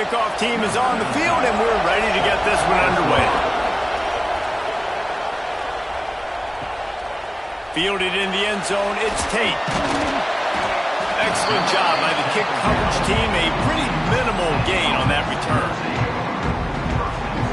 kickoff team is on the field, and we're ready to get this one underway. Fielded in the end zone, it's Tate. Excellent job by the kick coverage team. A pretty minimal gain on that return.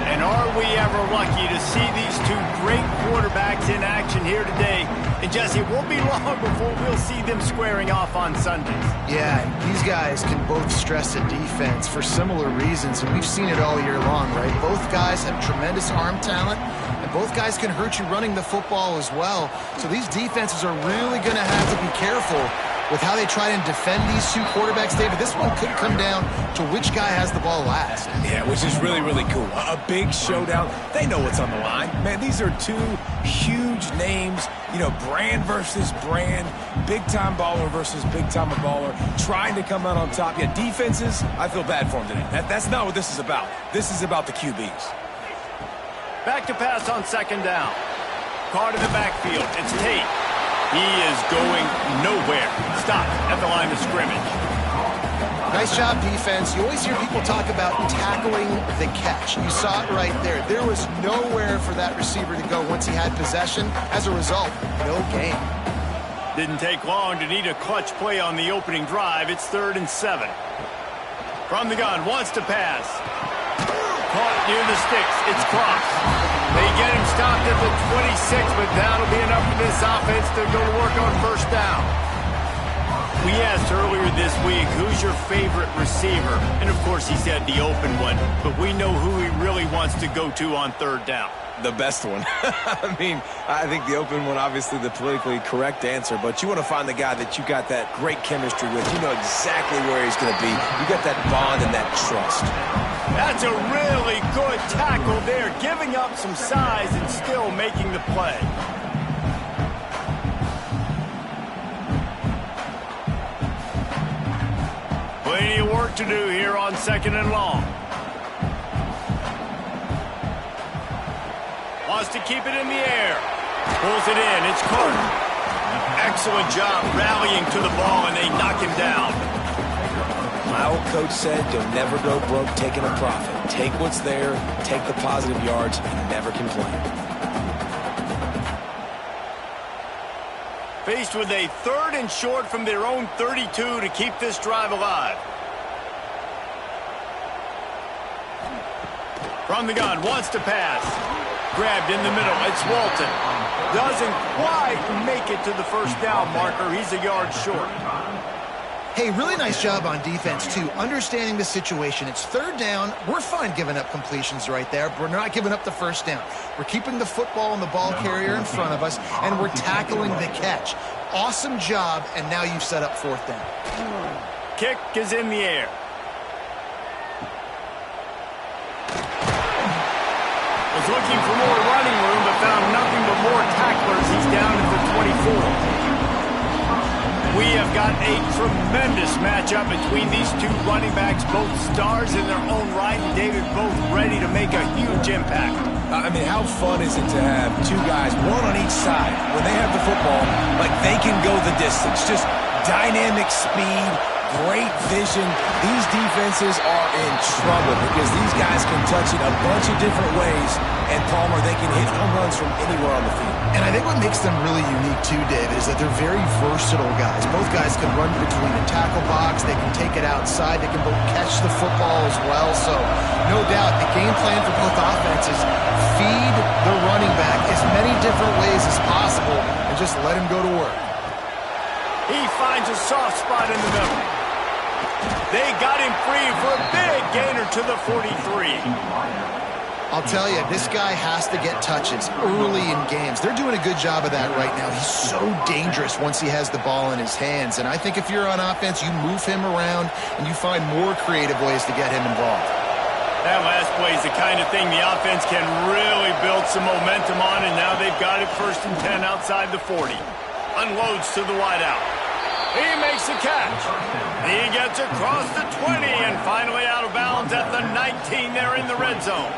And are we ever lucky to see these two great quarterbacks in action here today? And Jesse, it won't be long before we'll see them squaring off on Sundays. Yeah, these guys can both stress a defense for similar reasons, and we've seen it all year long, right? Both guys have tremendous arm talent, and both guys can hurt you running the football as well. So these defenses are really going to have to be careful with how they try and defend these two quarterbacks, David. This one could come down to which guy has the ball last. Yeah, which is really, really cool. A big showdown. They know what's on the line. Man, these are two huge names, you know, brand versus brand, big-time baller versus big-time baller, trying to come out on top. Yeah, defenses, I feel bad for them today. That's not what this is about. This is about the QBs. Back to pass on second down. Caught in the backfield. It's Tate. He is going nowhere. Stop at the line of scrimmage. Nice job, defense. You always hear people talk about tackling the catch. You saw it right there. There was nowhere for that receiver to go once he had possession. As a result, no gain. Didn't take long to need a clutch play on the opening drive. It's 3rd and 7. From the gun, wants to pass. Caught near the sticks. It's Cross. They get him stopped at the 26, but that'll be enough for this offense to go to work on first down. We asked earlier this week, who's your favorite receiver? And, of course, he said the open one, but we know who he really wants to go to on 3rd down. The best one. I mean, I think the open one, obviously the politically correct answer, but you want to find the guy that you got that great chemistry with. You know exactly where he's going to be. You got that bond and that trust. That's a really good tackle there, giving up some size and still making the play. Plenty of work to do here on 2nd and long. Wants to keep it in the air. Pulls it in. It's Carter. Excellent job rallying to the ball, and they knock him down. My old coach said you'll never go broke taking a profit. Take what's there, take the positive yards, and never complain. Faced with a 3rd and short from their own 32 to keep this drive alive. From the gun, wants to pass. Grabbed in the middle, it's Walton. Doesn't quite make it to the first down marker. He's a yard short. Hey, really nice job on defense, too, understanding the situation. It's 3rd down. We're fine giving up completions right there, but we're not giving up the first down. We're keeping the football and the ball carrier in front of us, and we're tackling the catch. Awesome job, and now you've set up 4th down. Kick is in the air. Was looking for more running room, but found nothing but more tacklers. He's down at the 24. We have got a tremendous matchup between these two running backs, both stars in their own right, and David, both ready to make a huge impact. I mean, how fun is it to have two guys, one on each side, when they have the football, like they can go the distance, just dynamic speed, great vision. These defenses are in trouble because these guys can touch it a bunch of different ways, and Palmer, they can hit home runs from anywhere on the field. And I think what makes them really unique, too, David, is that they're very versatile guys. Both guys can run between the tackle box. They can take it outside. They can both catch the football as well. So, no doubt, the game plan for both offenses, feed the running back as many different ways as possible and just let him go to work. He finds a soft spot in the middle. They got him free for a big gainer to the 43. I'll tell you, this guy has to get touches early in games. They're doing a good job of that right now. He's so dangerous once he has the ball in his hands. And I think if you're on offense, you move him around and you find more creative ways to get him involved. That last play is the kind of thing the offense can really build some momentum on, and now they've got it 1st and 10 outside the 40. Unloads to the wideout. He makes the catch. He gets across the 20 and finally out of bounds at the 19 there in the red zone.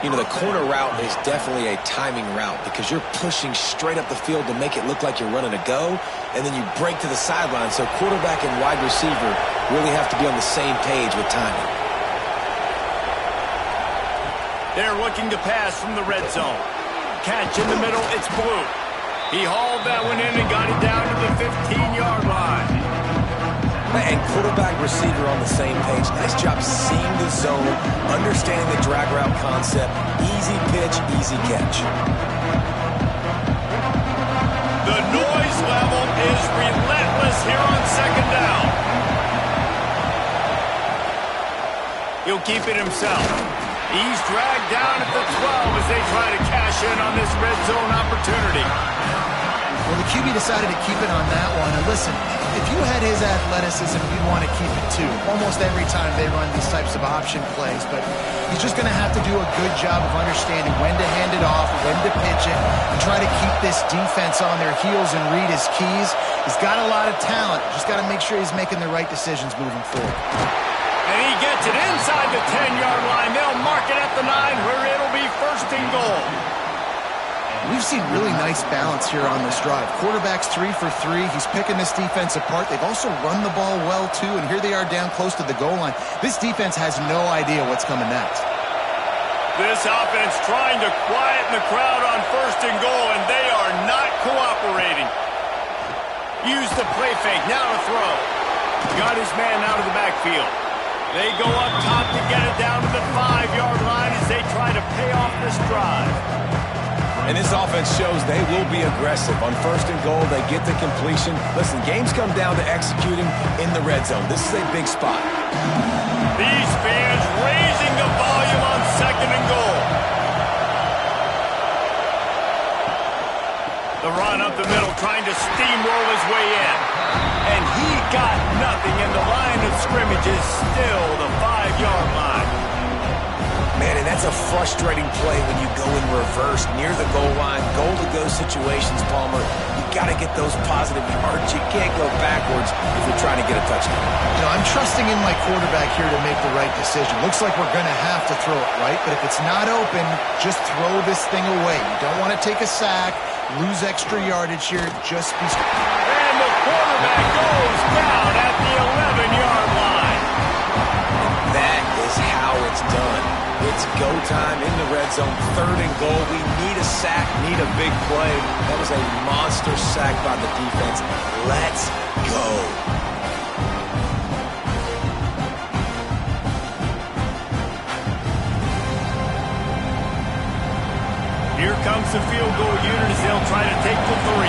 You know, the corner route is definitely a timing route because you're pushing straight up the field to make it look like you're running a go, and then you break to the sideline. So quarterback and wide receiver really have to be on the same page with timing. They're looking to pass from the red zone. Catch in the middle, it's Blue. He hauled that one in and got it down to the 15-yard line. And quarterback receiver on the same page. Nice job seeing the zone, understanding the drag route concept. Easy pitch, easy catch. The noise level is relentless here on second down. He'll keep it himself. He's dragged down at the 12 as they try to cash in on this red zone opportunity. Well, the QB decided to keep it on that one. And listen, if you had his athleticism, you'd want to keep it too. Almost every time they run these types of option plays. But he's just going to have to do a good job of understanding when to hand it off, when to pitch it, and try to keep this defense on their heels and read his keys. He's got a lot of talent. Just got to make sure he's making the right decisions moving forward. And he gets it inside the 10-yard line. They'll mark it at the 9 where it'll be first and goal. We've seen really nice balance here on this drive. Quarterback's 3 for 3. He's picking this defense apart. They've also run the ball well, too, and here they are down close to the goal line. This defense has no idea what's coming next. This offense trying to quieten the crowd on first and goal, and they are not cooperating. Use the play fake. Now to throw. Got his man out of the backfield. They go up top to get it down to the 5-yard line as they try to pay off this drive. And this offense shows they will be aggressive. On first and goal, they get the completion. Listen, games come down to executing in the red zone. This is a big spot. These fans raising the volume on second and goal. The run up the middle, trying to steamroll his way in. And he got nothing, and the line of scrimmage is still the 5-yard line. Man, and that's a frustrating play when you go in reverse near the goal line, goal-to-go situations, Palmer. You got to get those positive yards. You can't go backwards if you're trying to get a touchdown. You know, I'm trusting in my quarterback here to make the right decision. Looks like we're going to have to throw it, right? But if it's not open, just throw this thing away. You don't want to take a sack, lose extra yardage here. Just be... And the quarterback goes down at the 11-yard line. That is how it's done. It's go time in the red zone, third and goal. We need a sack, need a big play. That was a monster sack by the defense. Let's go. Here comes the field goal unit as they'll try to take the 3.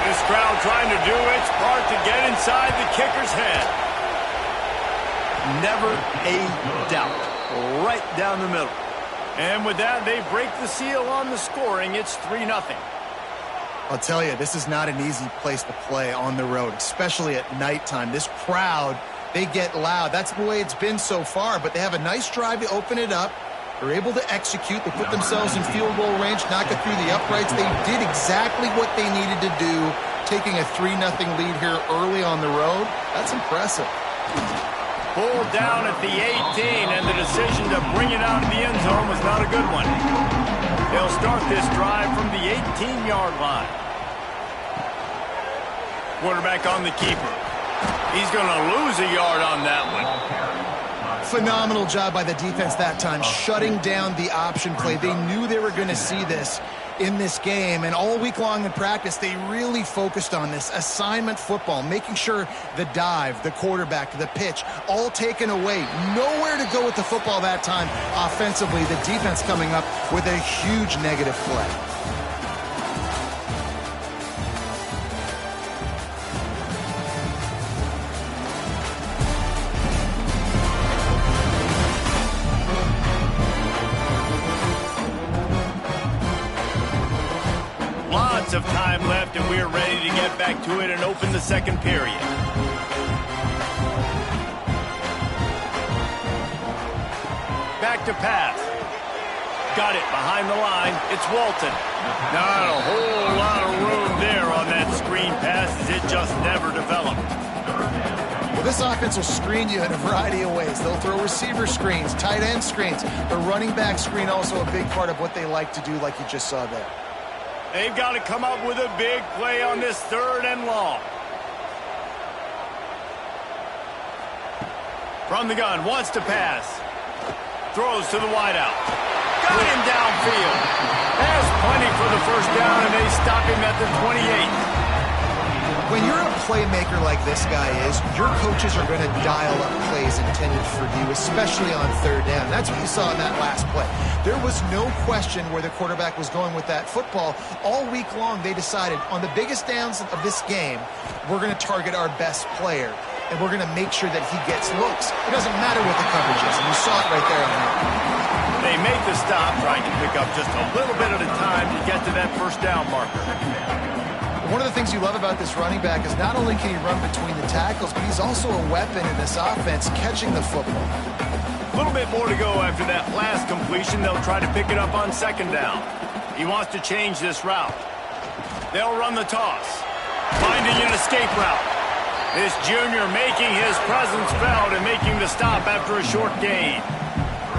This crowd trying to do its part to get inside the kicker's head. Never a doubt. Right down the middle. And with that, they break the seal on the scoring. It's 3-0. I'll tell you, this is not an easy place to play on the road, especially at nighttime. This crowd, they get loud. That's the way it's been so far, but they have a nice drive to open it up. They're able to execute. They put themselves in field goal range, knock it through the uprights. They did exactly what they needed to do, taking a 3-0 lead here early on the road. That's impressive. Pulled down at the 18, and the decision to bring it out of the end zone was not a good one. They'll start this drive from the 18-yard line. Quarterback on the keeper. He's going to lose a yard on that one. Phenomenal job by the defense that time, shutting down the option play. They knew they were going to see this in this game, and all week long in practice, they really focused on this assignment football, making sure the dive, the quarterback, the pitch, all taken away. Nowhere to go with the football that time offensively. The defense coming up with a huge negative play. Of time left, and we're ready to get back to it and open the second period. Back to pass. Got it behind the line. It's Walton. Not a whole lot of room there on that screen pass as it just never developed. Well, this offense will screen you in a variety of ways. They'll throw receiver screens, tight end screens. The running back screen also a big part of what they like to do, like you just saw there. They've got to come up with a big play on this 3rd and long. From the gun, wants to pass. Throws to the wideout. Got him downfield. There's plenty for the first down, and they stop him at the 28. When you're a playmaker like this guy is, your coaches are going to dial up plays intended for you, especially on 3rd down. That's what you saw in that last play. There was no question where the quarterback was going with that football. All week long, they decided on the biggest downs of this game, we're going to target our best player, and we're going to make sure that he gets looks. It doesn't matter what the coverage is, and you saw it right there on that. They make the stop, trying to pick up just a little bit at a time to get to that first down marker. One of the things you love about this running back is not only can he run between the tackles, but he's also a weapon in this offense, catching the football. A little bit more to go after that last completion. They'll try to pick it up on 2nd down. He wants to change this route. They'll run the toss, finding an escape route. This junior making his presence felt and making the stop after a short gain.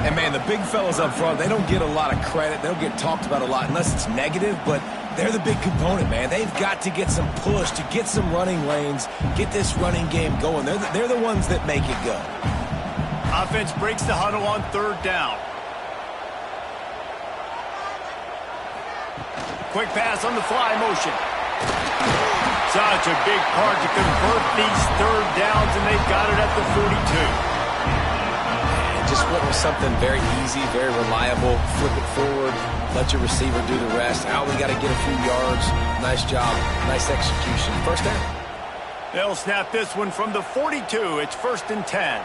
And, man, the big fellas up front, they don't get a lot of credit. They don't get talked about a lot unless it's negative, but they're the big component, man. They've got to get some push, to get some running lanes, get this running game going. They're the ones that make it go. Offense breaks the huddle on 3rd down. Quick pass on the fly motion. Such a big part to convert these 3rd downs, and they've got it at the 42. Just went with something very easy, very reliable. Flip it forward, let your receiver do the rest. Now we got to get a few yards. Nice job, nice execution. First down. They'll snap this one from the 42. It's 1st and 10.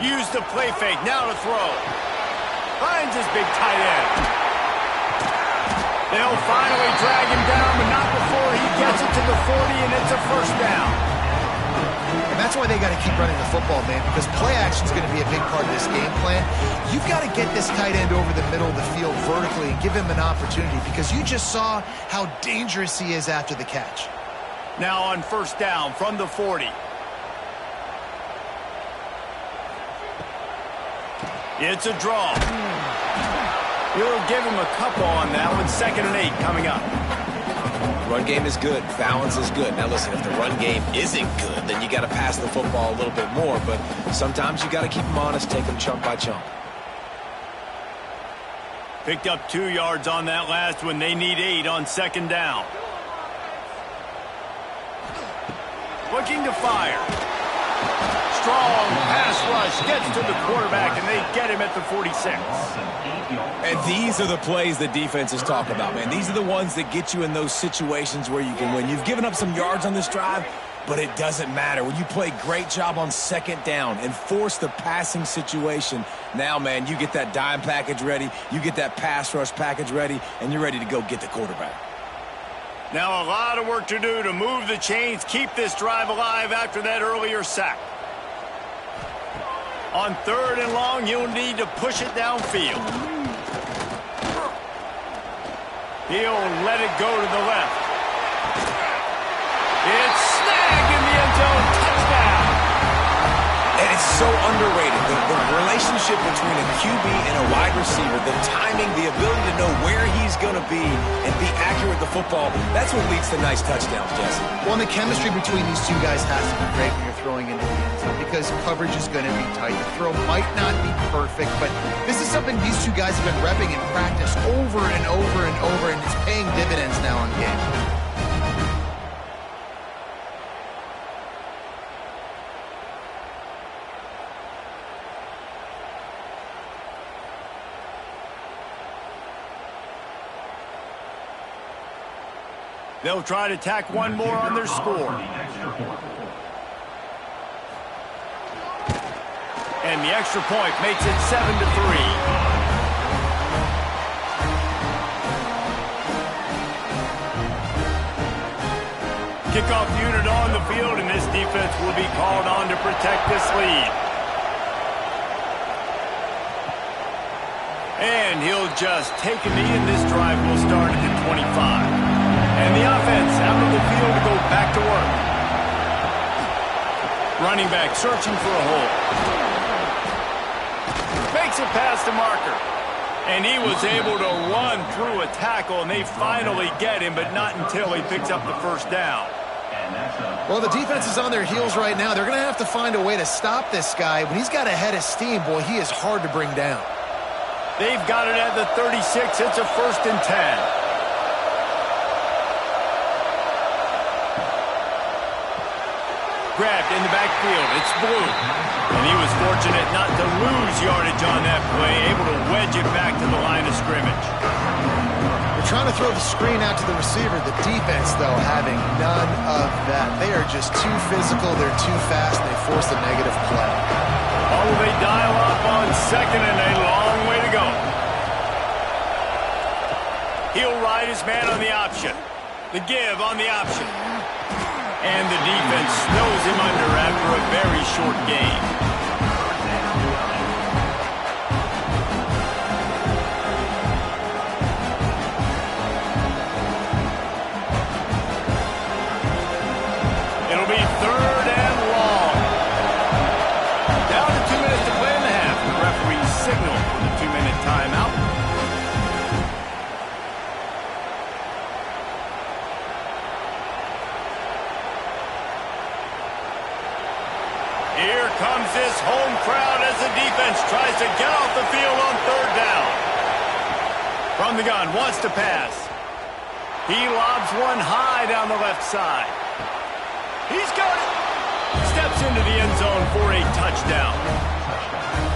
Use the play fake, now to throw. Finds his big tight end. They'll finally drag him down, but not before he gets it to the 40, and it's a first down. And that's why they got to keep running the football, man, because play action is going to be a big part of this game plan. You've got to get this tight end over the middle of the field vertically and give him an opportunity, because you just saw how dangerous he is after the catch. Now on 1st down from the 40. It's a draw. You'll give him a couple on that one. 2nd and 8 coming up. Run game is good. Balance is good. Now, listen, if the run game isn't good, then you got to pass the football a little bit more. But sometimes you got to keep them honest, take them chunk by chunk. Picked up 2 yards on that last one. They need 8 on 2nd down. Looking to fire. Strong pass rush gets to the quarterback, and they get him at the 46. And these are the plays that defenses talk about, man. These are the ones that get you in those situations where you can win. You've given up some yards on this drive, but it doesn't matter. When you play great job on 2nd down and force the passing situation, now, man, you get that dime package ready, you get that pass rush package ready, and you're ready to go get the quarterback. Now a lot of work to do to move the chains, keep this drive alive after that earlier sack. On 3rd and long, you'll need to push it downfield. He'll let it go to the left. It's snagged in the end zone. Touchdown. And it's so underrated. The relationship between a QB and a wide receiver, the timing, the ability to know where he's going to be and be accurate with the football, that's what leads to nice touchdowns, Jesse. Well, and the chemistry between these two guys has to be great when you're throwing into the end zone, because coverage is going to be tight. The throw might not be perfect, but this is something these two guys have been repping in practice over and over and over, and it's paying dividends now in game. They'll try to tack one more on their score. And the extra point makes it 7-3. Kickoff unit on the field, and this defense will be called on to protect this lead. And he'll just take a knee, and this drive will start at the 25. And the offense out of the field to go back to work. Running back searching for a hole. Makes it past the marker. And he was able to run through a tackle, and they finally get him, but not until he picks up the first down. Well, the defense is on their heels right now. They're going to have to find a way to stop this guy. When he's got a head of steam, boy, he is hard to bring down. They've got it at the 36. It's a 1st and 10. Grabbed in the backfield. It's Blue. And he was fortunate not to lose yardage on that play, able to wedge it back to the line of scrimmage. They're trying to throw the screen out to the receiver. The defense, though, having none of that. They are just too physical. They're too fast. They force a negative play. Oh, they dial up on 2nd and a long way to go. He'll ride his man on the option. The give on the option. And the defense snows him under after a very short game. It'll be 3rd and long. Down to 2 minutes to play in the half. The referee signaled for the 2-minute timeout. Here comes this home crowd as the defense tries to get off the field on 3rd down. From the gun, wants to pass. He lobs one high down the left side. He's got it. Steps into the end zone for a touchdown.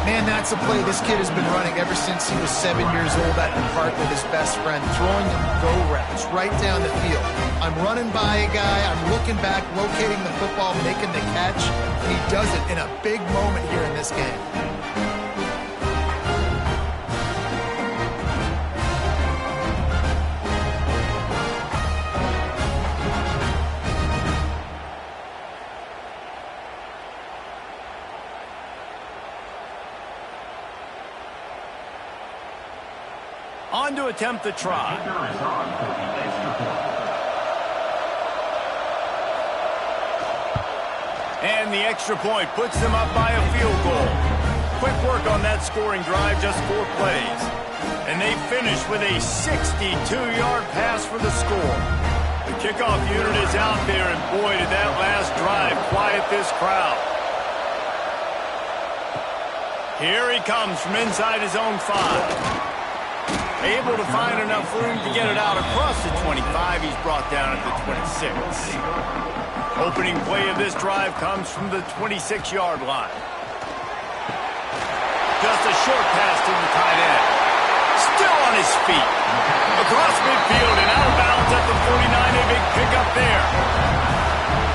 Man, that's a play this kid has been running ever since he was 7 years old at the park with his best friend, throwing go routes right down the field. I'm running by a guy, I'm looking back, locating the football, making the catch, and he does it in a big moment here in this game. On to attempt the try. And the extra point puts them up by a field goal. Quick work on that scoring drive, just 4 plays. And they finish with a 62-yard pass for the score. The kickoff unit is out there, and boy, did that last drive quiet this crowd. Here he comes from inside his own 5. Able to find enough room to get it out across the 25. He's brought down at the 26. Opening play of this drive comes from the 26-yard line. Just a short pass to the tight end. Still on his feet. Across midfield and out of bounds at the 49. A big pickup there.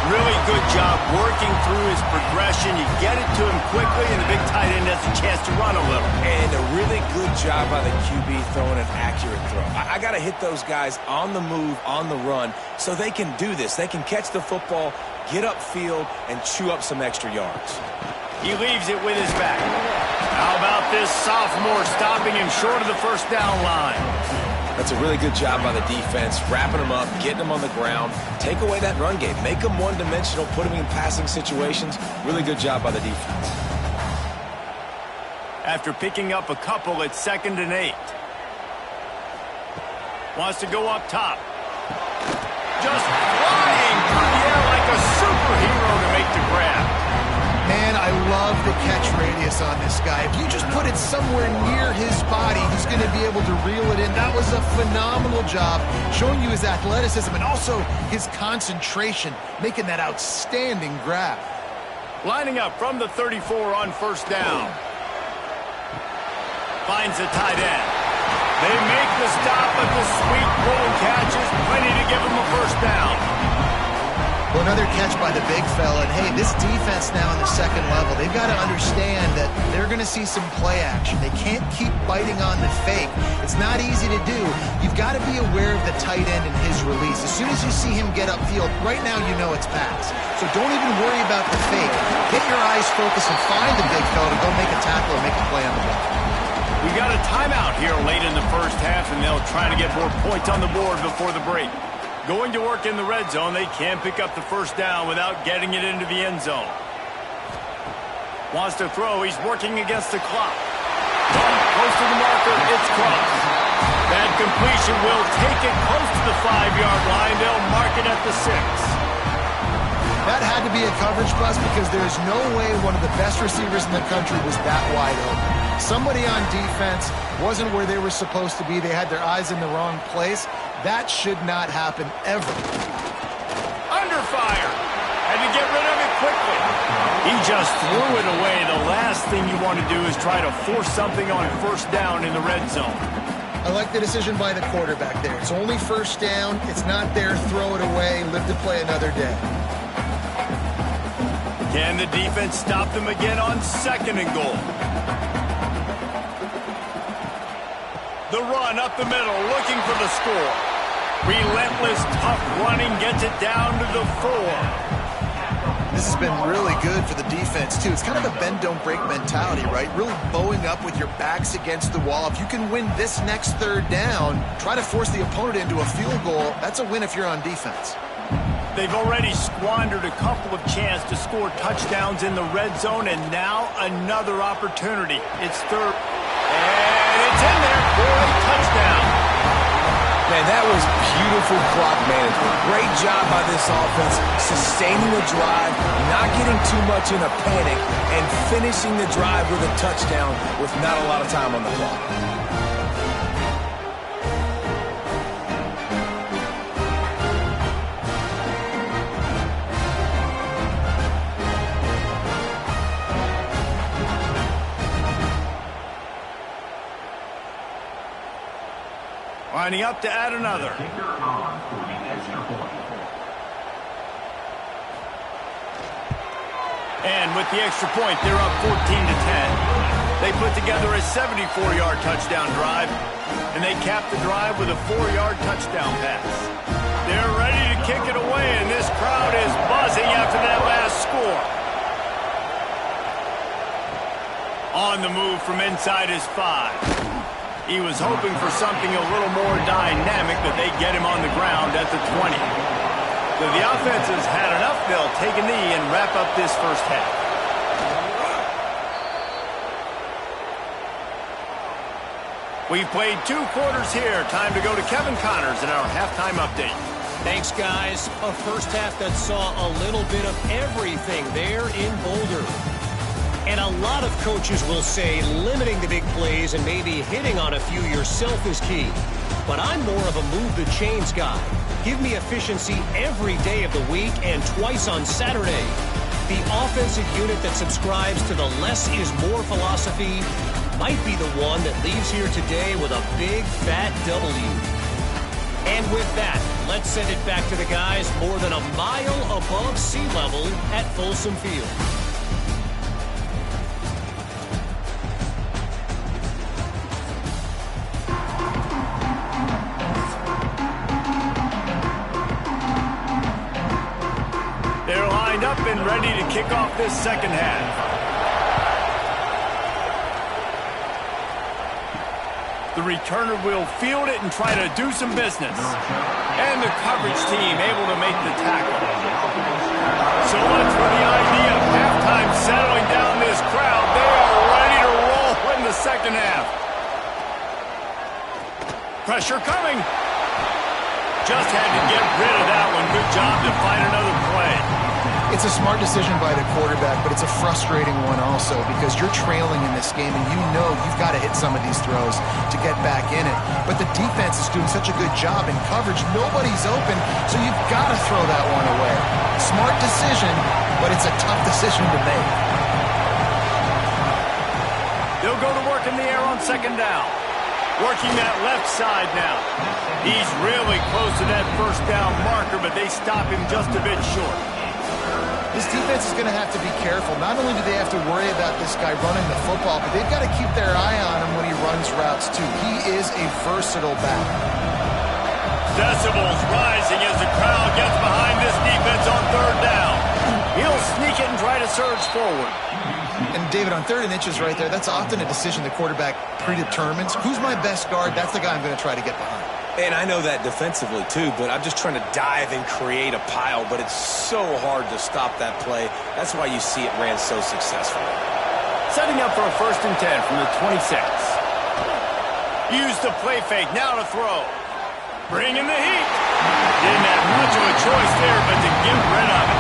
Really good job working through his progression. You get it to him quickly, and the big tight end has a chance to run a little. And a really good job by the QB throwing an accurate throw. I got to hit those guys on the move, on the run, so they can do this. They can catch the football, get upfield, and chew up some extra yards. He leaves it with his back. How about this sophomore stopping him short of the first down line? That's a really good job by the defense, wrapping them up, getting them on the ground. Take away that run game. Make them one-dimensional, put them in passing situations. Really good job by the defense. After picking up a couple, it's 2nd and 8. Wants to go up top. Just flying through the air like a superhero to make the grab. Man, I love the catch radius on this guy. If you just put it somewhere near his body, he's going to be able to reel it in. That was a phenomenal job, showing you his athleticism and also his concentration, making that outstanding grab. Lining up from the 34 on 1st down. Finds the tight end. They make the stop, but the sweet rolling catch is plenty to give him a 1st down. Well, another catch by the big fella. And, hey, this defense now in the 2nd level, they've got to understand that they're going to see some play action. They can't keep biting on the fake. It's not easy to do. You've got to be aware of the tight end and his release. As soon as you see him get upfield, right now you know it's pass. So don't even worry about the fake. Get your eyes focused and find the big fella to go make a tackle or make a play on the ball. We got a timeout here late in the first half, and they'll try to get more points on the board before the break. Going to work in the red zone, they can pick up the 1st down without getting it into the end zone. Wants to throw. He's working against the clock. Close to the marker. It's crossed. That completion will take it close to the 5-yard line. They'll mark it at the 6. That had to be a coverage bust because there is no way one of the best receivers in the country was that wide open. Somebody on defense wasn't where they were supposed to be. They had their eyes in the wrong place. That should not happen ever. Under fire. Had to get rid of it quickly. He just threw it away. The last thing you want to do is try to force something on first down in the red zone. I like the decision by the quarterback there. It's only first down. It's not there. Throw it away. Live to play another day. Can the defense stop them again on 2nd and goal? The run up the middle, looking for the score. Relentless, tough running gets it down to the 4. This has been really good for the defense, too. It's kind of a bend-don't-break mentality, right? Really bowing up with your backs against the wall. If you can win this next 3rd down, try to force the opponent into a field goal. That's a win if you're on defense. They've already squandered a couple of chances to score touchdowns in the red zone, and now another opportunity. It's 3rd. And it's in there for a touchdown. Man, that was beautiful clock management. Great job by this offense, sustaining the drive, not getting too much in a panic, and finishing the drive with a touchdown with not a lot of time on the clock. Lining up to add another. And with the extra point, they're up 14-10. They put together a 74-yard touchdown drive, and they capped the drive with a 4-yard touchdown pass. They're ready to kick it away, and this crowd is buzzing after that last score. On the move from inside his 5. He was hoping for something a little more dynamic, but they get him on the ground at the 20. So the offense has had enough. They'll take a knee and wrap up this first half. We've played 2 quarters here. Time to go to Kevin Connors in our halftime update. Thanks, guys. A first half that saw a little bit of everything there in Boulder. And a lot of coaches will say limiting the big plays and maybe hitting on a few yourself is key. But I'm more of a move the chains guy. Give me efficiency every day of the week and twice on Saturday. The offensive unit that subscribes to the less is more philosophy might be the one that leaves here today with a big fat W. And with that, let's send it back to the guys more than a mile above sea level at Folsom Field. Up and ready to kick off this second half. The returner will field it and try to do some business. And the coverage team able to make the tackle. So much for the idea of halftime settling down this crowd. They are ready to roll in the second half. Pressure coming. Just had to get rid of that one. Good job to find another play. It's a smart decision by the quarterback, but it's a frustrating one also because you're trailing in this game and you know you've got to hit some of these throws to get back in it. But the defense is doing such a good job in coverage. Nobody's open, so you've got to throw that one away. Smart decision, but it's a tough decision to make. They'll go to work in the air on 2nd down. Working that left side now. He's really close to that first down marker, but they stop him just a bit short. This defense is going to have to be careful. Not only do they have to worry about this guy running the football, but they've got to keep their eye on him when he runs routes, too. He is a versatile back. Decibels rising as the crowd gets behind this defense on 3rd down. He'll sneak it and try to surge forward. And, David, on 3rd and inches right there, that's often a decision the quarterback predetermines. Who's my best guard? That's the guy I'm going to try to get behind. And I know that defensively, too, but I'm just trying to dive and create a pile, but it's so hard to stop that play. That's why you see it ran so successfully. Setting up for a 1st and 10 from the 26. Use the play fake, now to throw. Bringing the heat. Didn't have much of a choice there, but to get rid of it.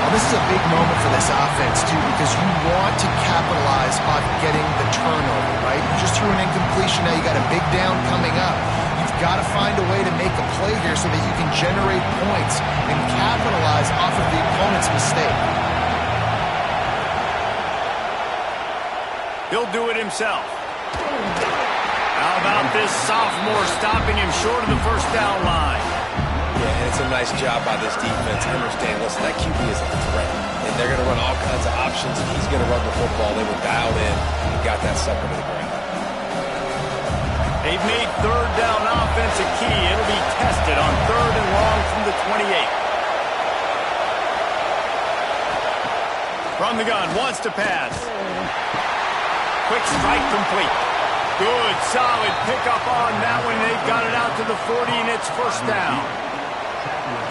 Well, this is a big moment for this offense, too, because you want to capitalize on getting the turnover, right? You just threw an incompletion, now you got a big down coming up. You've got to find a way to make a play here so that you can generate points and capitalize off of the opponent's mistake. He'll do it himself. How about this sophomore stopping him short of the 1st down line? Yeah, and it's a nice job by this defense. Understand, listen, that QB is a threat, and they're going to run all kinds of options, and he's going to run the football. They were dialed in and got that sucker to the ground. They've made 3rd down offense a key. It'll be tested on 3rd and long from the 28. From the gun, wants to pass. Quick strike complete. Good, solid pickup on that one. They've got it out to the 40, and it's 1st down.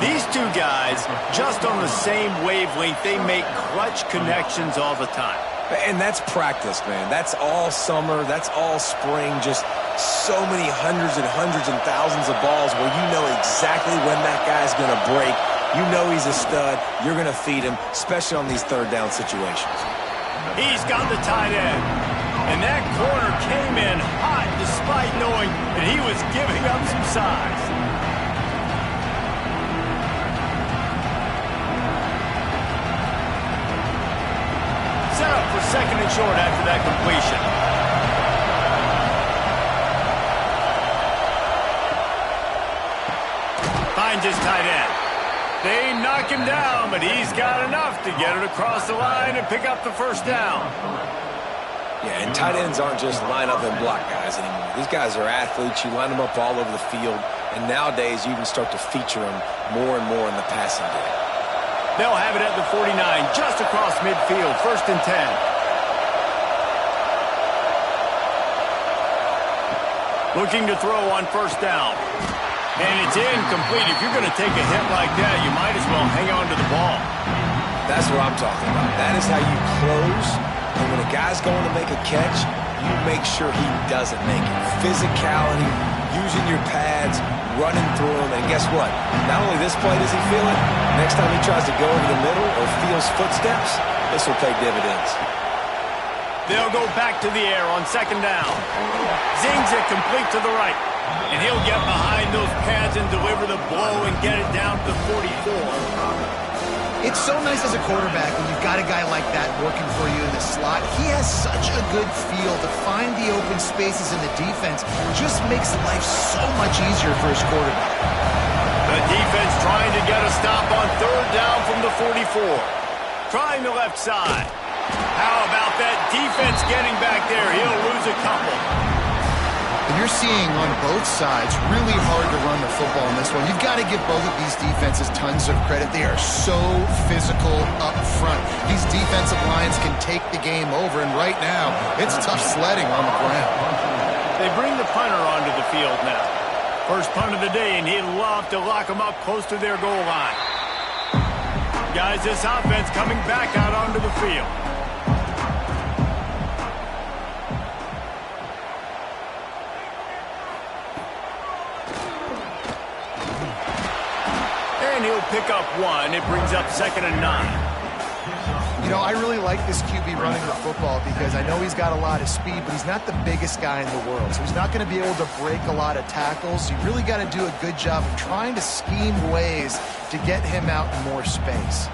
These two guys, just on the same wavelength, they make clutch connections all the time. And that's practice, man. That's all summer. That's all spring. Just so many hundreds and thousands of balls where you know exactly when that guy's going to break. You know he's a stud. You're going to feed him, especially on these 3rd down situations. He's got the tight end. And that corner came in hot despite knowing that he was giving up some size. Set up for 2nd and short after that completion. Finds his tight end. They knock him down, but he's got enough to get it across the line and pick up the 1st down. Yeah, and tight ends aren't just line up and block guys anymore. These guys are athletes. You line them up all over the field, and nowadays you can start to feature them more and more in the passing game. They'll have it at the 49, just across midfield, 1st and 10. Looking to throw on 1st down. And it's incomplete. If you're going to take a hit like that, you might as well hang on to the ball. That's what I'm talking about. That is how you close. And when a guy's going to make a catch, you make sure he doesn't make it. Physicality, using your pads, running through them. And guess what? Not only this play does he feel it, next time he tries to go over the middle or feels footsteps, this will pay dividends. They'll go back to the air on 2nd down. Zings it complete to the right. And he'll get behind those pads and deliver the blow and get it down to the 44. It's so nice as a quarterback when you've got a guy like that working for you in the slot. He has such a good feel to find the open spaces in the defense. Just makes life so much easier for his quarterback. The defense trying to get a stop on 3rd down from the 44. Trying the left side. How about that defense getting back there? He'll lose a couple. And you're seeing on both sides really hard to run the football in this one. You've got to give both of these defenses tons of credit. They are so physical up front. These defensive lines can take the game over, and right now, it's tough sledding on the ground. They bring the punter onto the field now. First punt of the day, and he'd love to lock them up close to their goal line. Guys, this offense coming back out onto the field. And he'll pick up 1. It brings up 2nd and 9. You know, I really like this QB running the football because I know he's got a lot of speed, but he's not the biggest guy in the world. So he's not going to be able to break a lot of tackles. You really got to do a good job of trying to scheme ways to get him out in more space.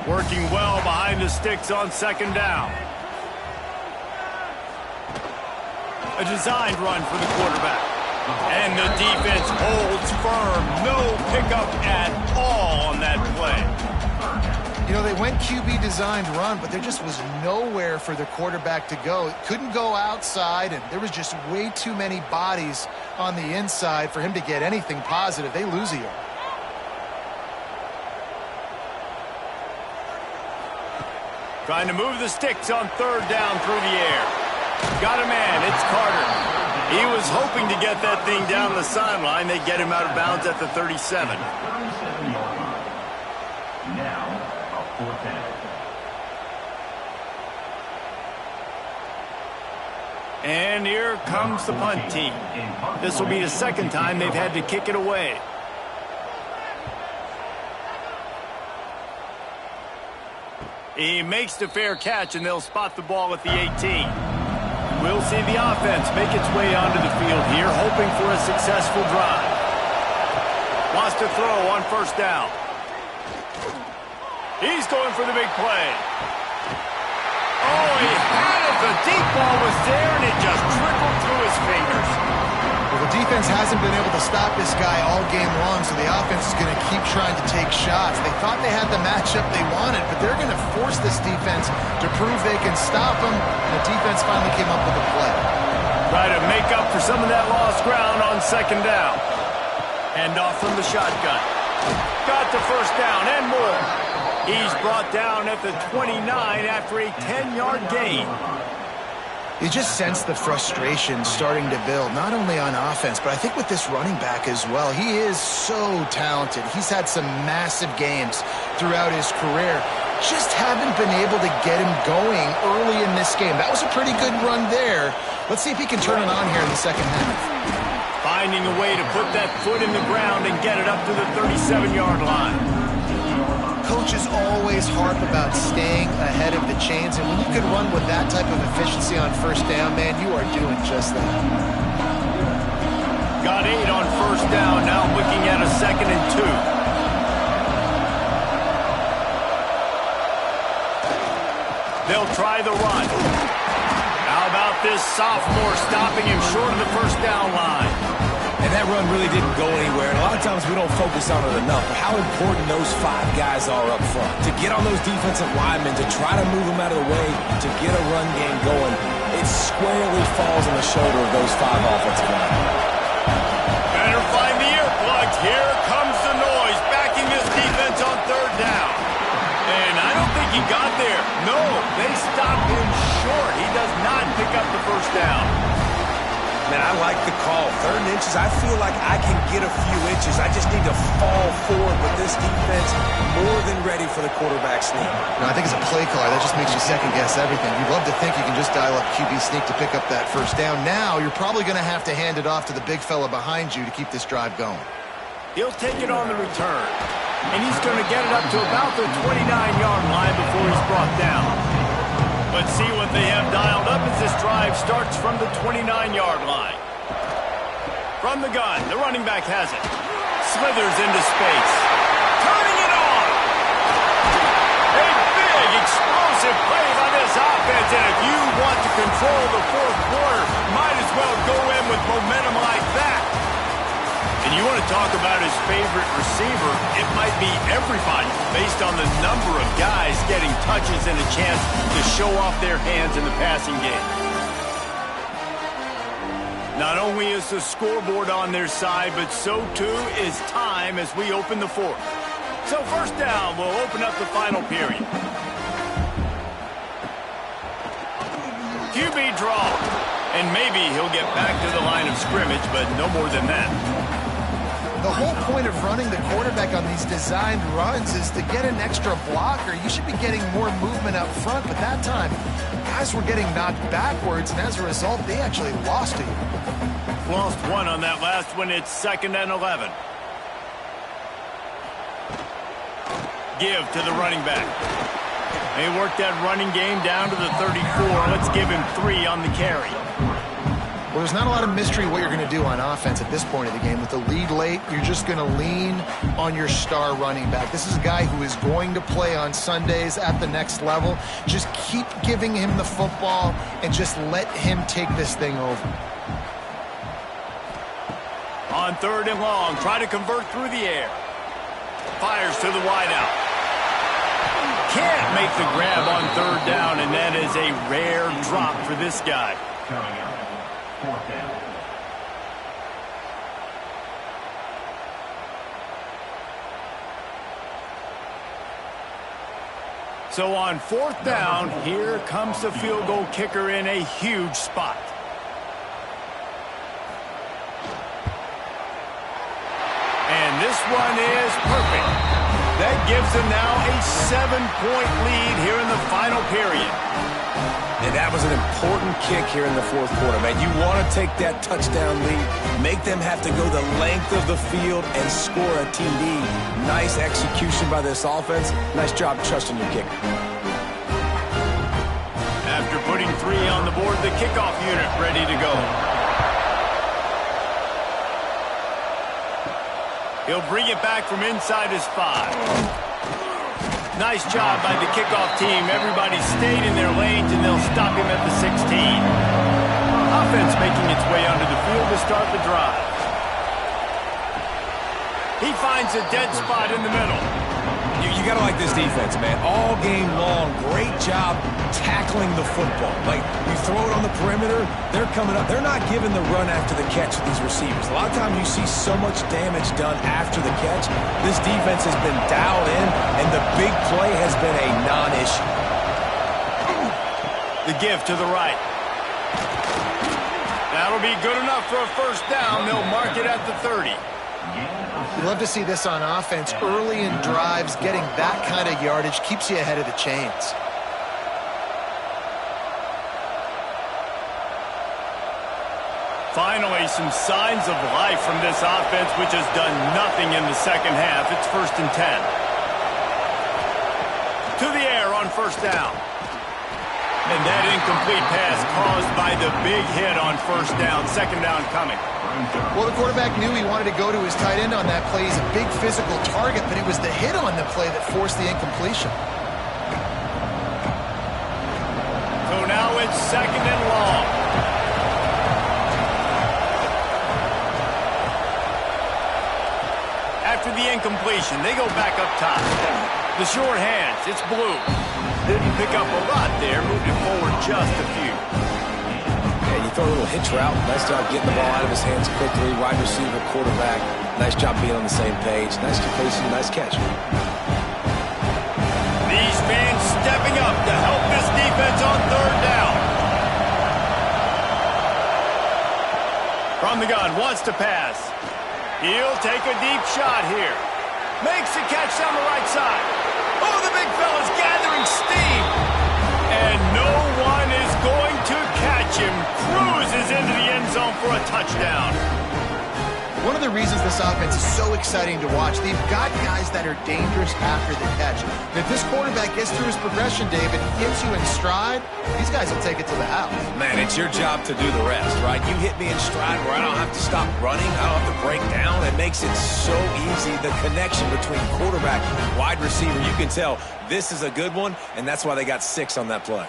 Working well behind the sticks on 2nd down. A designed run for the quarterback. And the defense holds firm. No pickup at all on that play. You know, they went QB designed run, but there just was nowhere for the quarterback to go. It couldn't go outside, and there was just way too many bodies on the inside for him to get anything positive. They lose a yard. Trying to move the sticks on 3rd down through the air. Got a man. It's Carter. He was hoping to get that thing down the sideline. They get him out of bounds at the 37. And here comes the punt team. This will be the second time they've had to kick it away. He makes the fair catch, and they'll spot the ball at the 18. We'll see the offense make its way onto the field here, hoping for a successful drive. Wants to throw on first down. He's going for the big play. Oh, he had it. The deep ball was there, and it just trickled through his fingers. Well, the defense hasn't been able to stop this guy all game long, so the offense is going to keep trying to take shots. They thought they had the matchup they wanted, but they're going to force this defense to prove they can stop them, and the defense finally came up with a play. Try to make up for some of that lost ground on second down. Hand off from the shotgun. Got the first down and more. He's brought down at the 29 after a 10-yard gain. You just sense the frustration starting to build, not only on offense, but I think with this running back as well. He is so talented. He's had some massive games throughout his career. Just haven't been able to get him going early in this game. That was a pretty good run there. Let's see if he can turn it on here in the second half. Finding a way to put that foot in the ground and get it up to the 37-yard line. Coaches always harp about staying ahead of the chains, and when you can run with that type of efficiency on first down, man, you are doing just that. Got 8 on first down, now looking at a 2nd and 2. They'll try the run. How about this sophomore stopping him short of the first down line? And that run really didn't go anywhere. And a lot of times we don't focus on it enough. But how important those 5 guys are up front. To get on those defensive linemen, to try to move them out of the way, to get a run game going, it squarely falls on the shoulder of those 5 offensive linemen. Better find the earplugs. Here comes the noise, backing this defense on third down. And I don't think he got there. No, they stopped him short. He does not pick up the first down. Man, I like the call. 3rd and inches, I feel like I can get a few inches. I just need to fall forward with this defense more than ready for the quarterback sneak. I think as a play caller, that just makes you second-guess everything. You'd love to think you can just dial up QB sneak to pick up that first down. Now, you're probably going to have to hand it off to the big fella behind you to keep this drive going. He'll take it on the return. And he's going to get it up to about the 29-yard line before he's brought down. Let's see what they have dialed up as this drive starts from the 29-yard line. From the gun, the running back has it. Slithers into space. Turning it on! A big, explosive play by this offense, and if you want to control the fourth quarter, might as well go in with momentum like that. And you want to talk about his favorite receiver, it might be everybody based on the number of guys getting touches and a chance to show off their hands in the passing game. Not only is the scoreboard on their side, but so too is time as we open the fourth. So first down will open up the final period. QB draw. And maybe he'll get back to the line of scrimmage, but no more than that. The whole point of running the quarterback on these designed runs is to get an extra blocker. You should be getting more movement up front, but that time, guys were getting knocked backwards, and as a result, they actually lost it. Lost 1 on that last one. It's 2nd and 11. Give to the running back. They worked that running game down to the 34. Let's give him 3 on the carry. Well, there's not a lot of mystery what you're going to do on offense at this point of the game. With the lead late, you're just going to lean on your star running back. This is a guy who is going to play on Sundays at the next level. Just keep giving him the football and just let him take this thing over. On 3rd and long, try to convert through the air. Fires to the wideout. Can't make the grab on 3rd down, and that is a rare drop for this guy. So on 4th down, here comes the field goal kicker in a huge spot. And this one is perfect. That gives them now a 7-point lead here in the final period. And that was an important kick here in the fourth quarter, man. You want to take that touchdown lead, make them have to go the length of the field and score a TD. Nice execution by this offense. Nice job trusting your kicker. After putting 3 on the board, the kickoff unit ready to go. He'll bring it back from inside his 5. Nice job by the kickoff team. Everybody stayed in their lanes, and they'll stop him at the 16. Offense making its way onto the field to start the drive. He finds a dead spot in the middle. You got to like this defense, man. All game long, great job tackling the football. Like, you throw it on the perimeter, they're coming up. They're not giving the run after the catch to these receivers. A lot of times you see so much damage done after the catch. This defense has been dialed in, and the big play has been a non-issue. The give to the right. That'll be good enough for a first down. They'll mark it at the 30. You love to see this on offense. Early in drives, getting that kind of yardage keeps you ahead of the chains. Finally, some signs of life from this offense, which has done nothing in the second half. It's 1st and 10. To the air on first down. And that incomplete pass caused by the big hit on first down. Second down coming. Well, the quarterback knew he wanted to go to his tight end on that play. He's a big physical target, but it was the hit on the play that forced the incompletion. So now it's 2nd and long. After the incompletion, they go back up top. The short hands, it's Blue. Didn't pick up a lot there, moved it forward just a few. Yeah, you throw a little hitch route. Nice job getting the ball out of his hands quickly. Wide receiver, quarterback. Nice job being on the same page. Nice completion, nice catch. These fans stepping up to help this defense on 3rd down. From the gun, wants to pass. He'll take a deep shot here. Makes the catch down the right side. Oh, the big fella's gathering steam. And no one is going to catch him. Cruises into the end zone for a touchdown. One of the reasons this offense is so exciting to watch, they've got guys that are dangerous after the catch. And if this quarterback gets through his progression, David, gets you in stride, these guys will take it to the house. Man, it's your job to do the rest, right? You hit me in stride where I don't have to stop running. I don't have to break down. It makes it so easy. The connection between quarterback and wide receiver, you can tell this is a good one, and that's why they got 6 on that play.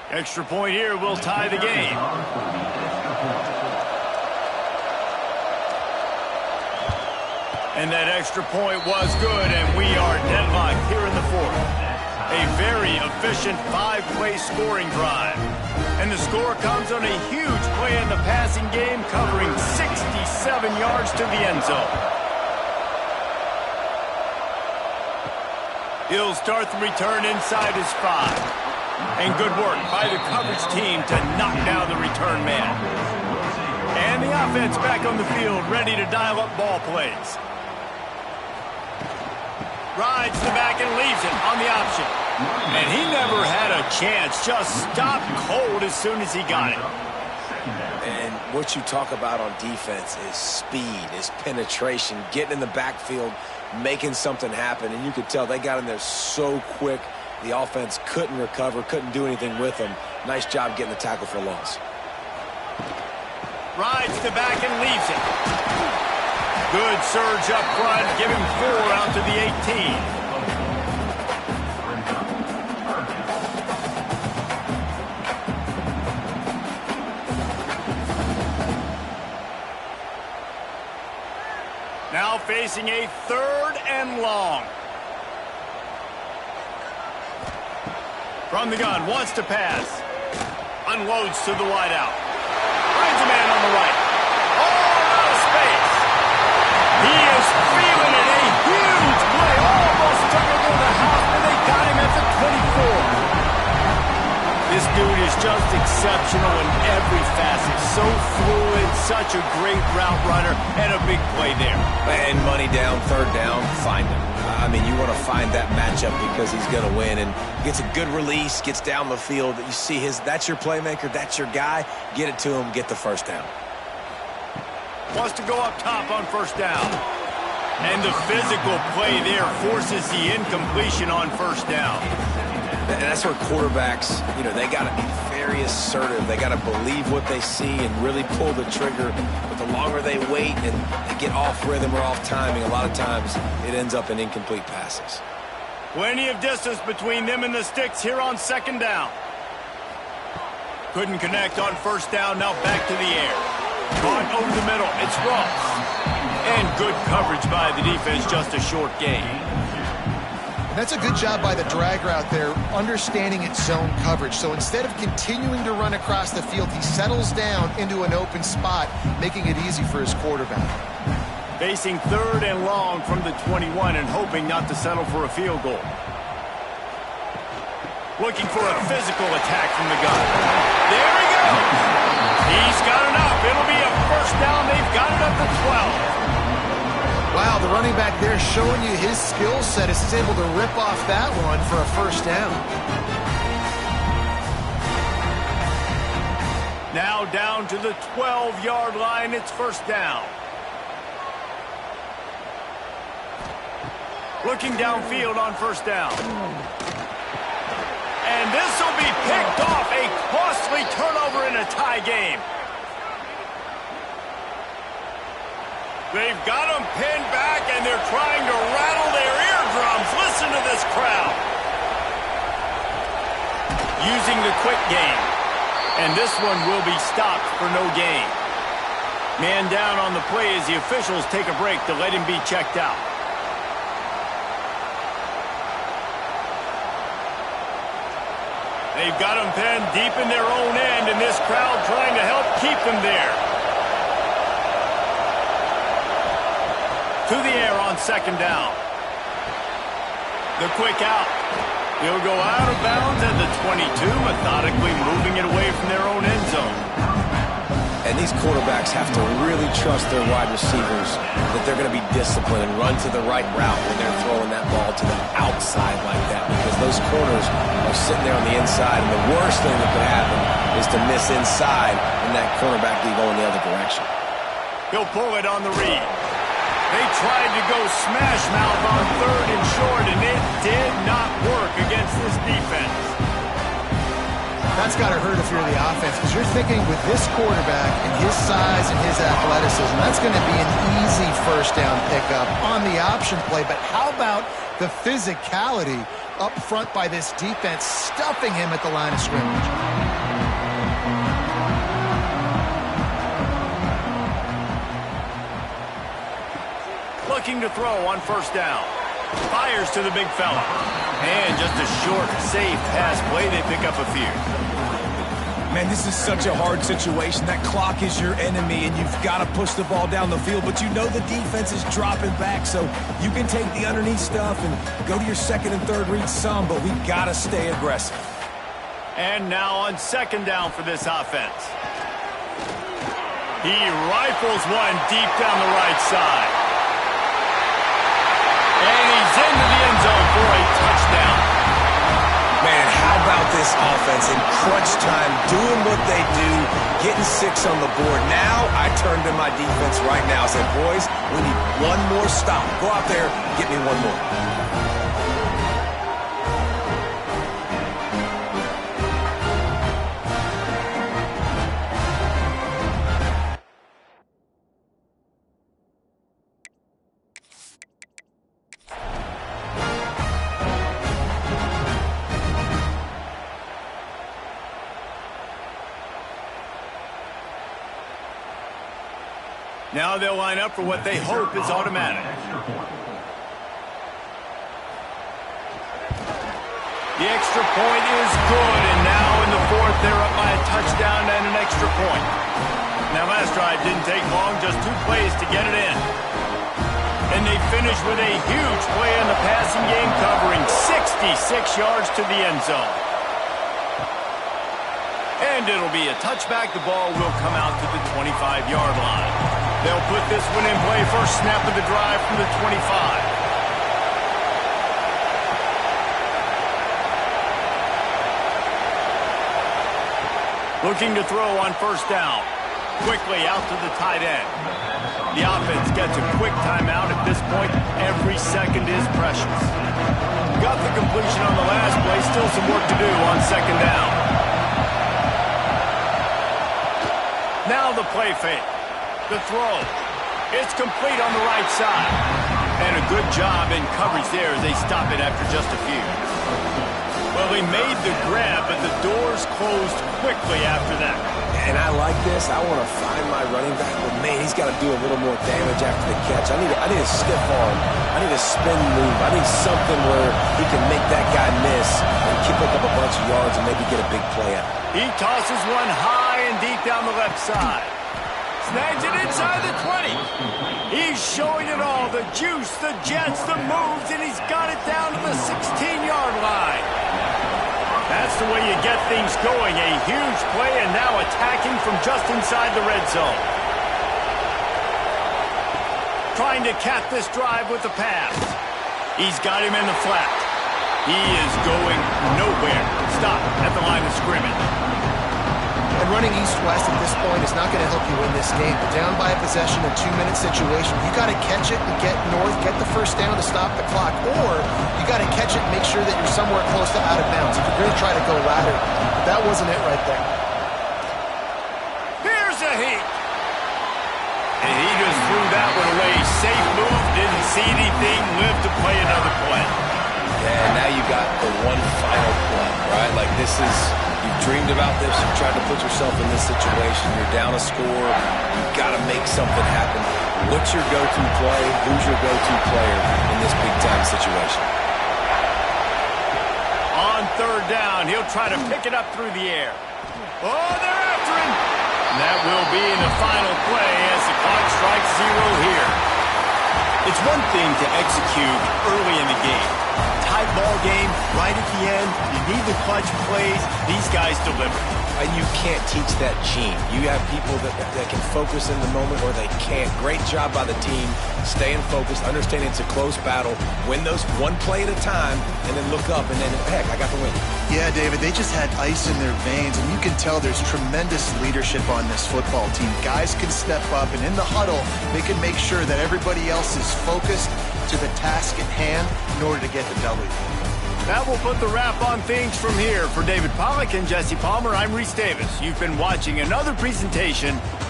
Extra point here will tie the game. And that extra point was good, and we are deadlocked here in the 4th. A very efficient 5-play scoring drive. And the score comes on a huge play in the passing game, covering 67 yards to the end zone. He'll start the return inside his 5. And good work by the coverage team to knock down the return man. And the offense back on the field, ready to dial up ball plays. Rides the back and leaves it on the option. And he never had a chance, just stopped cold as soon as he got it. And what you talk about on defense is speed, is penetration, getting in the backfield, making something happen. And you could tell they got in there so quick. The offense couldn't recover, couldn't do anything with them. Nice job getting the tackle for loss. Rides the back and leaves it. Good surge up front, giving 4 out to the 18. Now facing a 3rd and long. From the gun, wants to pass. Unloads to the wideout. Finds a man on the right. All out of space. He is feeling it. A huge play. Almost took it to the house, but they got him at the 24. This dude is just exceptional in every facet. So fluid, such a great route runner, and a big play there. And money down, third down, find him. I mean, you want to find that matchup because he's going to win, and gets a good release, gets down the field. You see that's your playmaker, that's your guy. Get it to him, get the first down. Wants to go up top on first down. And the physical play there forces the incompletion on first down. And that's where quarterbacks, they got to be very assertive. They got to believe what they see and really pull the trigger. But the longer they wait and they get off rhythm or off timing, a lot of times it ends up in incomplete passes. Plenty of distance between them and the sticks here on second down. Couldn't connect on first down, now back to the air. Caught over the middle, it's Ross. And good coverage by the defense, just a short gain. That's a good job by the drag route there, understanding its zone coverage. So instead of continuing to run across the field, he settles down into an open spot, making it easy for his quarterback. Facing third and long from the 21 and hoping not to settle for a field goal. Looking for a physical attack from the gun. There he goes! He's got it up. It'll be a first down. They've got it up to 12. Wow, the running back there showing you his skill set as he's able to rip off that one for a first down. Now down to the 12-yard line. It's first down. Looking downfield on first down. And this will be picked off. A costly turnover in a tie game. They've got them pinned back, and they're trying to rattle their eardrums. Listen to this crowd. Using the quick game. And this one will be stopped for no gain. Man down on the play as the officials take a break to let him be checked out. They've got them pinned deep in their own end, and this crowd trying to help keep them there. To the air on second down. The quick out. He'll go out of bounds at the 22, methodically moving it away from their own end zone. And these quarterbacks have to really trust their wide receivers that they're going to be disciplined and run to the right route when they're throwing that ball to the outside like that, because those corners are sitting there on the inside, and the worst thing that could happen is to miss inside and that cornerback be going the other direction. He'll pull it on the read. They tried to go smash mouth on third and short, and it did not work against this defense. That's got to hurt if you're the offense, because you're thinking with this quarterback and his size and his athleticism, that's going to be an easy first down pickup on the option play. But how about the physicality up front by this defense, stuffing him at the line of scrimmage? Looking to throw on first down. Fires to the big fella. And just a short, safe pass play. They pick up a few. Man, this is such a hard situation. That clock is your enemy, and you've got to push the ball down the field. But you know the defense is dropping back, so you can take the underneath stuff and go to your second and third read some, but we've got to stay aggressive. And now on second down for this offense. He rifles one deep down the right side. And he's into the end zone for a touchdown. Man, how about this offense in crunch time, doing what they do, getting 6 on the board. Now I turn to my defense right now and say, boys, we need one more stop. Go out there, get me one more. Now they'll line up for what they hope is automatic. The extra point is good, and now in the fourth, they're up by a touchdown and an extra point. Now, last drive didn't take long, just 2 plays to get it in. And they finish with a huge play in the passing game, covering 66 yards to the end zone. And it'll be a touchback. The ball will come out to the 25-yard line. They'll put this one in play. First snap of the drive from the 25. Looking to throw on first down. Quickly out to the tight end. The offense gets a quick timeout. At this point, every second is precious. Got the completion on the last play. Still some work to do on second down. Now the play fake. The throw. It's complete on the right side. And a good job in coverage there as they stop it after just a few. Well, he made the grab, but the doors closed quickly after that. And I like this. I want to find my running back, but man, he's got to do a little more damage after the catch. I need a stiff arm. I need a spin move. I need something where he can make that guy miss and pick up a bunch of yards and maybe get a big play out. He tosses one high and deep down the left side. Snags it inside the 20. He's showing it all. The juice, the jets, the moves, and he's got it down to the 16-yard line. That's the way you get things going. A huge play and now attacking from just inside the red zone. Trying to cap this drive with the pass. He's got him in the flat. He is going nowhere. Stop at the line of scrimmage. And running east-west at this point is not going to help you win this game. But down by a possession, a 2-minute situation, you got to catch it and get north, get the first down to stop the clock, or you got to catch it and make sure that you're somewhere close to out of bounds if you're going to try to go lateral. But that wasn't it right there. Here's a heat. And he just threw that one away. Safe move, didn't see anything, lived to play another play. Yeah, and now you got the one final play, right? Like this is, you've dreamed about this, you've tried to put yourself in this situation, you're down a score, you've got to make something happen. What's your go-to play? Who's your go-to player in this big-time situation? On third down, he'll try to pick it up through the air. Oh, they're after him. And that will be in the final play as the clock strikes 0 here. It's one thing to execute early in the game. Tight ball game, right at the end. You need the clutch plays. These guys deliver. And you can't teach that gene. You have people that can focus in the moment or they can't. Great job by the team, staying focused, understanding it's a close battle, win those one play at a time, and then look up, and then, heck, I got the win. Yeah, David, they just had ice in their veins, and you can tell there's tremendous leadership on this football team. Guys can step up, and in the huddle, they can make sure that everybody else is focused to the task at hand in order to get the W. That will put the wrap on things from here. For David Pollack and Jesse Palmer, I'm Reese Davis. You've been watching another presentation of